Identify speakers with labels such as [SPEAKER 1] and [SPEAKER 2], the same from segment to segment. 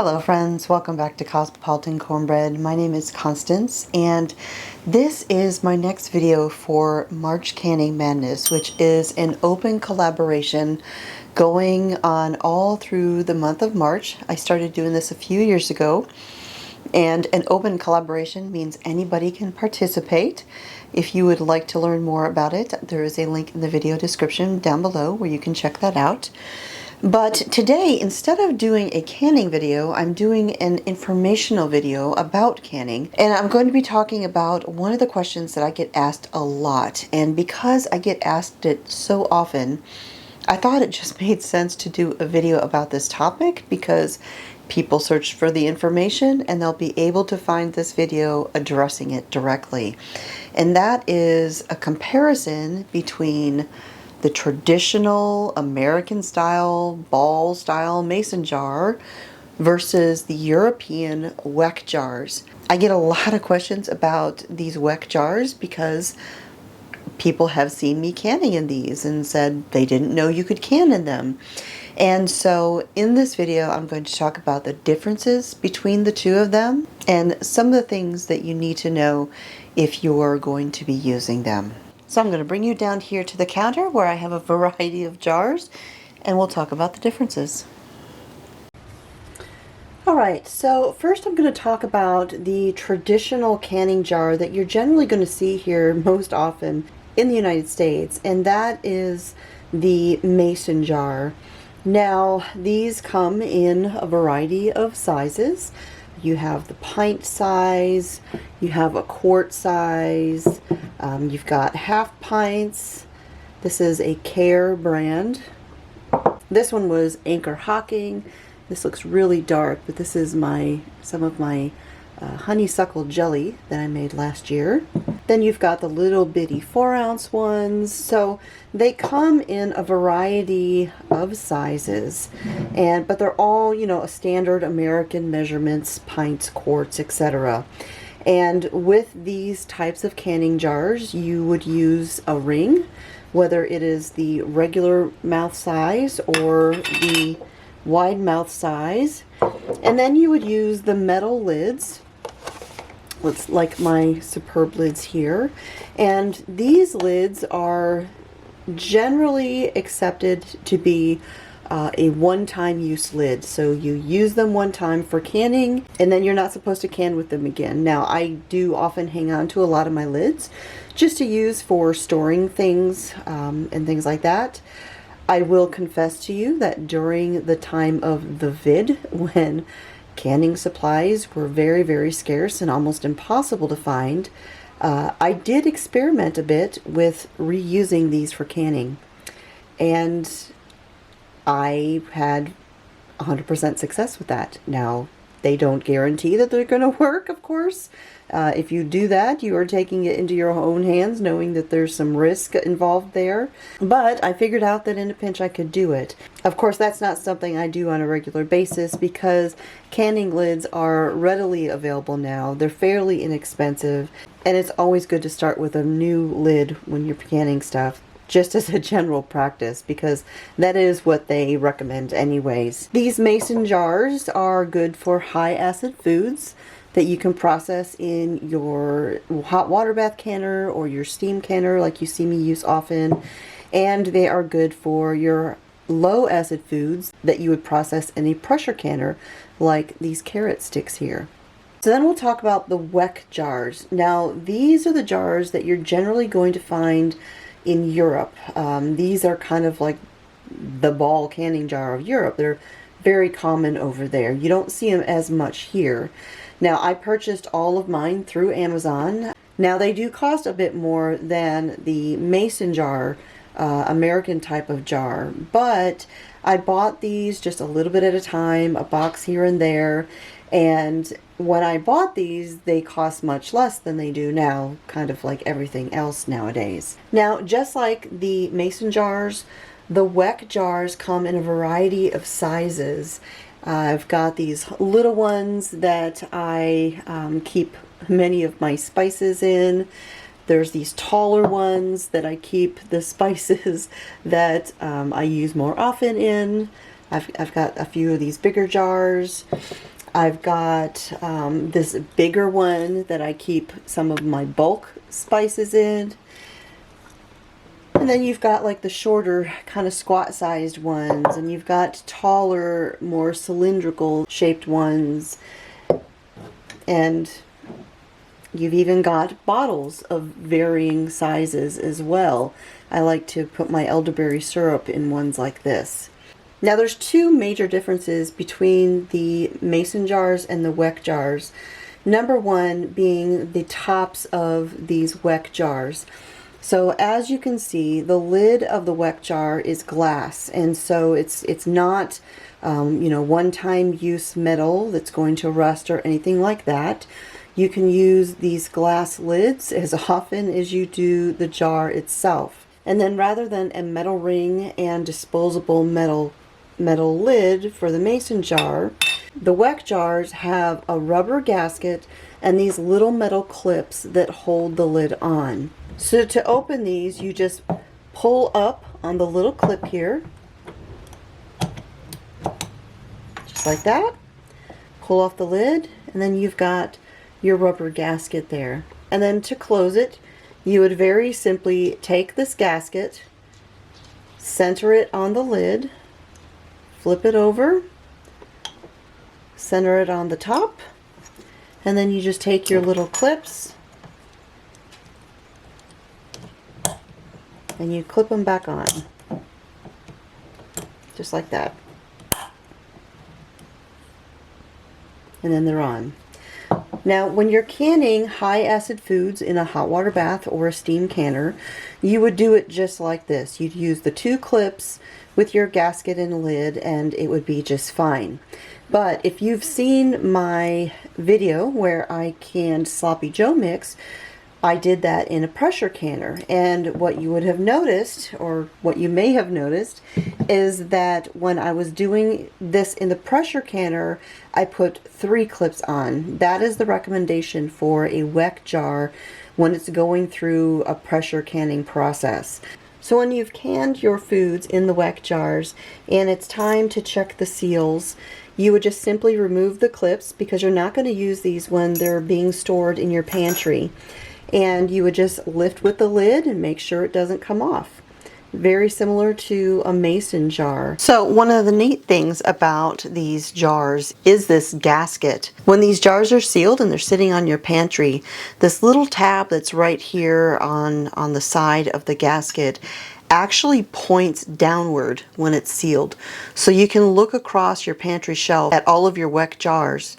[SPEAKER 1] Hello friends, welcome back to Cosmopolitan Cornbread. My name is Constance and this is my next video for March Canning Madness, which is an open collaboration going on all through the month of March. I started doing this a few years ago, and an open collaboration means anybody can participate. If you would like to learn more about it, there is a link in the video description down below where you can check that out. But today, instead of doing a canning video, I'm doing an informational video about canning. And I'm going to be talking about one of the questions that I get asked a lot. And because I get asked it so often, I thought it just made sense to do a video about this topic because people search for the information and they'll be able to find this video addressing it directly. And that is a comparison between the traditional American style, ball style mason jar versus the European WECK jars. I get a lot of questions about these WECK jars because people have seen me canning in these and said they didn't know you could can in them. And so in this video, I'm going to talk about the differences between the two of them and some of the things that you need to know if you're going to be using them. So I'm going to bring you down here to the counter where I have a variety of jars, and we'll talk about the differences. Alright, so first I'm going to talk about the traditional canning jar that you're generally going to see here most often in the United States, and that is the mason jar. Now, these come in a variety of sizes. You have the pint size, you have a quart size, you've got half pints. This is a Care brand. This one was Anchor Hocking. This looks really dark, but this is some of my honeysuckle jelly that I made last year. Then you've got the little bitty 4-ounce ones. So they come in a variety of sizes, but they're all, a standard American measurements, pints, quarts, etc. And with these types of canning jars, you would use a ring, whether it is the regular mouth size or the wide mouth size. And then you would use the metal lids. Looks like my superb lids here. And these lids are generally accepted to be a one-time use lid. So you use them one time for canning, and then you're not supposed to can with them again. Now, I do often hang on to a lot of my lids just to use for storing things and things like that. I will confess to you that during the time of the vid, when canning supplies were very, very scarce and almost impossible to find, I did experiment a bit with reusing these for canning, and I had 100% success with that. Now, they don't guarantee that they're going to work, of course. If you do that, you are taking it into your own hands, knowing that there's some risk involved there. But I figured out that in a pinch I could do it. Of course, that's not something I do on a regular basis because canning lids are readily available now. They're fairly inexpensive, and it's always good to start with a new lid when you're canning stuff, just as a general practice, because that is what they recommend anyways. These mason jars are good for high acid foods that you can process in your hot water bath canner or your steam canner like you see me use often. And they are good for your low acid foods that you would process in a pressure canner like these carrot sticks here. So then we'll talk about the WECK jars. Now, these are the jars that you're generally going to find in Europe. These are kind of like the ball canning jar of Europe. They're very common over there. You don't see them as much here. Now, I purchased all of mine through Amazon. Now, they do cost a bit more than the mason jar, American type of jar, but I bought these just a little bit at a time, a box here and there. And when I bought these, they cost much less than they do now, kind of like everything else nowadays. Now, just like the mason jars, the WECK jars come in a variety of sizes. I've got these little ones that I keep many of my spices in. There's these taller ones that I keep the spices that I use more often in. I've got a few of these bigger jars. I've got this bigger one that I keep some of my bulk spices in. And then you've got like the shorter kind of squat sized ones, and you've got taller, more cylindrical shaped ones. And you've even got bottles of varying sizes as well. I like to put my elderberry syrup in ones like this. Now there's two major differences between the mason jars and the WECK jars. Number one being the tops of these WECK jars. So as you can see, the lid of the WECK jar is glass, and so it's not one-time use metal that's going to rust or anything like that. You can use these glass lids as often as you do the jar itself. And then rather than a metal ring and disposable metal lid for the mason jar, the WECK jars have a rubber gasket and these little metal clips that hold the lid on. So to open these, you just pull up on the little clip here, just like that. Pull off the lid, and then you've got your rubber gasket there. And then to close it, you would very simply take this gasket, center it on the lid, flip it over, center it on the top, and then you just take your little clips and you clip them back on, just like that. And then they're on. Now, when you're canning high acid foods in a hot water bath or a steam canner, you would do it just like this. You'd use the two clips with your gasket and lid, and it would be just fine. But if you've seen my video where I canned Sloppy Joe mix, I did that in a pressure canner, and what you would have noticed, or what you may have noticed, is that when I was doing this in the pressure canner, I put 3 clips on. That is the recommendation for a WECK jar when it's going through a pressure canning process. So when you've canned your foods in the WECK jars and it's time to check the seals, you would just simply remove the clips, because you're not going to use these when they're being stored in your pantry. And you would just lift with the lid and make sure it doesn't come off. Very similar to a mason jar. So one of the neat things about these jars is this gasket. When these jars are sealed and they're sitting on your pantry, this little tab that's right here on the side of the gasket actually points downward when it's sealed. So you can look across your pantry shelf at all of your WECK jars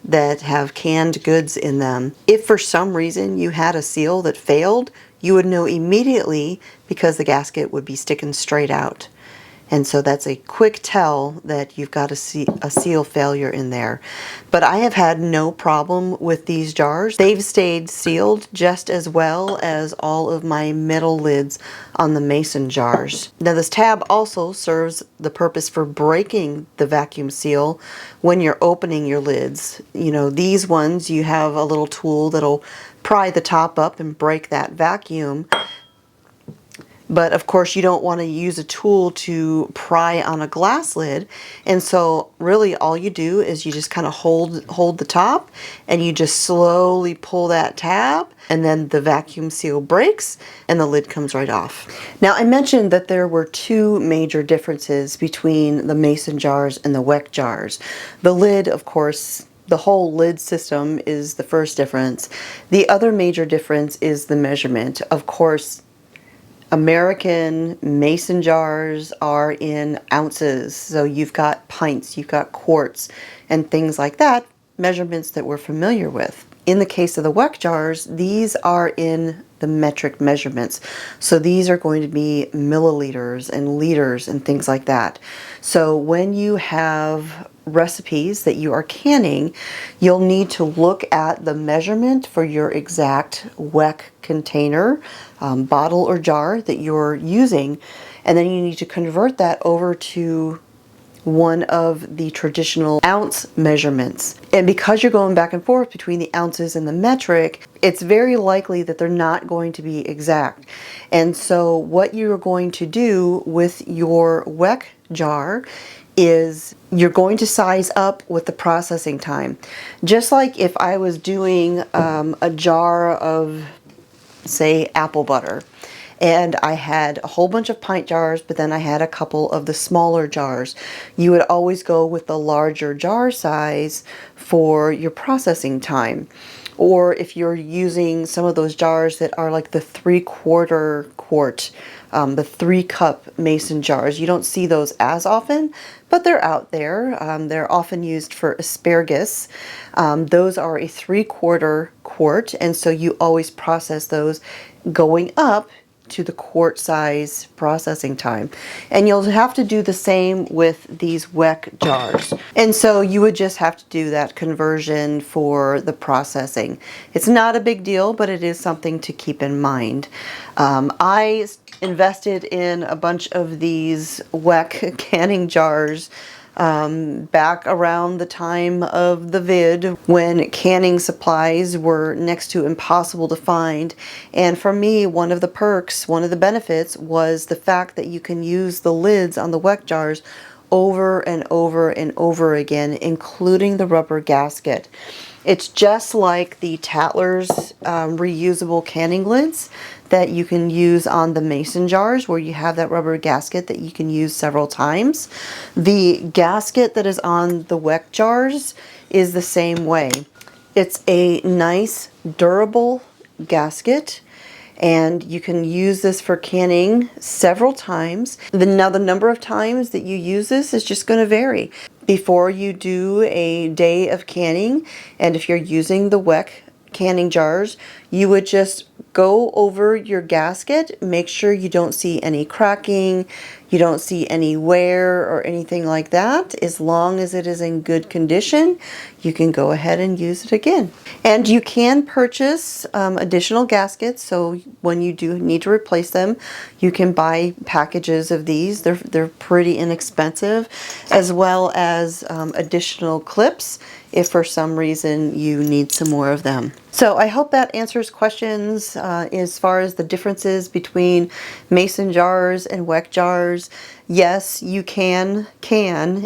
[SPEAKER 1] that have canned goods in them. If for some reason you had a seal that failed, you would know immediately, because the gasket would be sticking straight out. And so that's a quick tell that you've got a seal failure in there. But I have had no problem with these jars. They've stayed sealed just as well as all of my metal lids on the mason jars. Now this tab also serves the purpose for breaking the vacuum seal when you're opening your lids. You know, these ones, you have a little tool that'll pry the top up and break that vacuum. But of course you don't want to use a tool to pry on a glass lid, and so really all you do is you just kind of hold the top, and you just slowly pull that tab, and then the vacuum seal breaks and the lid comes right off. Now I mentioned that there were 2 major differences between the mason jars and the WECK jars. The lid, of course, the whole lid system is the first difference. The other major difference is the measurement. Of course, American mason jars are in ounces, so you've got pints, you've got quarts, and things like that, measurements that we're familiar with. In the case of the WECK jars, these are in the metric measurements. So these are going to be milliliters and liters and things like that. So when you have recipes that you are canning, you'll need to look at the measurement for your exact WECK container, bottle or jar that you're using, and then you need to convert that over to one of the traditional ounce measurements. And because you're going back and forth between the ounces and the metric, it's very likely that they're not going to be exact. And so what you're going to do with your WECK jar is you're going to size up with the processing time. Just like if I was doing a jar of, say, apple butter, and I had a whole bunch of pint jars, but then I had a couple of the smaller jars. You would always go with the larger jar size for your processing time. Or if you're using some of those jars that are like the 3/4 quart, the 3-cup mason jars, you don't see those as often, but they're out there. They're often used for asparagus. Those are a 3/4 quart, and so you always process those going up to the quart size processing time. And you'll have to do the same with these WECK jars. And so you would just have to do that conversion for the processing. It's not a big deal, but it is something to keep in mind. I invested in a bunch of these WECK canning jars back around the time of the vid, when canning supplies were next to impossible to find. And for me, one of the perks, one of the benefits, was the fact that you can use the lids on the WECK jars over and over and over again, including the rubber gasket. It's just like the Tatler's reusable canning lids that you can use on the mason jars, where you have that rubber gasket that you can use several times. The gasket that is on the WECK jars is the same way. It's a nice, durable gasket, and you can use this for canning several times. Now, the number of times that you use this is just going to vary. Before you do a day of canning, and if you're using the WECK canning jars, you would just go over your gasket, make sure you don't see any cracking, you don't see any wear or anything like that. As long as it is in good condition, you can go ahead and use it again. And you can purchase additional gaskets, so when you do need to replace them, you can buy packages of these. They're pretty inexpensive, as well as additional clips if for some reason you need some more of them. So I hope that answers questions as far as the differences between mason jars and WECK jars. Yes, you can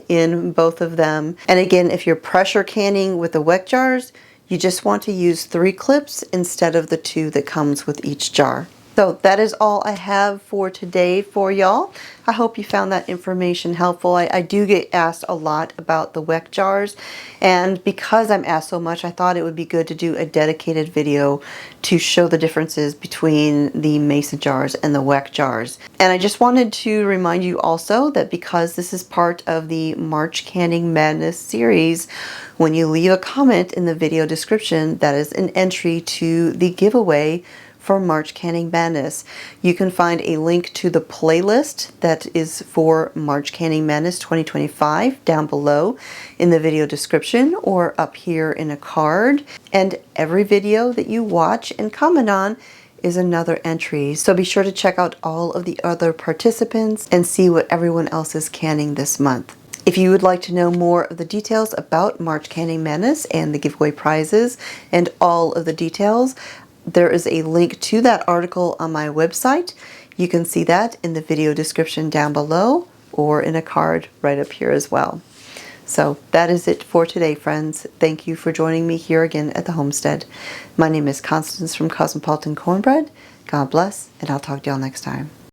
[SPEAKER 1] in both of them. And again, if you're pressure canning with the WECK jars, you just want to use 3 clips instead of the 2 that comes with each jar. So that is all I have for today for y'all. I hope you found that information helpful. I do get asked a lot about the WECK jars, and because I'm asked so much, I thought it would be good to do a dedicated video to show the differences between the mason jars and the WECK jars. And I just wanted to remind you also that because this is part of the March Canning Madness series, when you leave a comment in the video description, that is an entry to the giveaway for March Canning Madness. You can find a link to the playlist that is for March Canning Madness 2025 down below in the video description or up here in a card. And every video that you watch and comment on is another entry. So be sure to check out all of the other participants and see what everyone else is canning this month. If you would like to know more of the details about March Canning Madness and the giveaway prizes and all of the details, there is a link to that article on my website. You can see that in the video description down below or in a card right up here as well. So that is it for today, friends. Thank you for joining me here again at the homestead. My name is Constance from Cosmopolitan Cornbread. God bless, and I'll talk to y'all next time.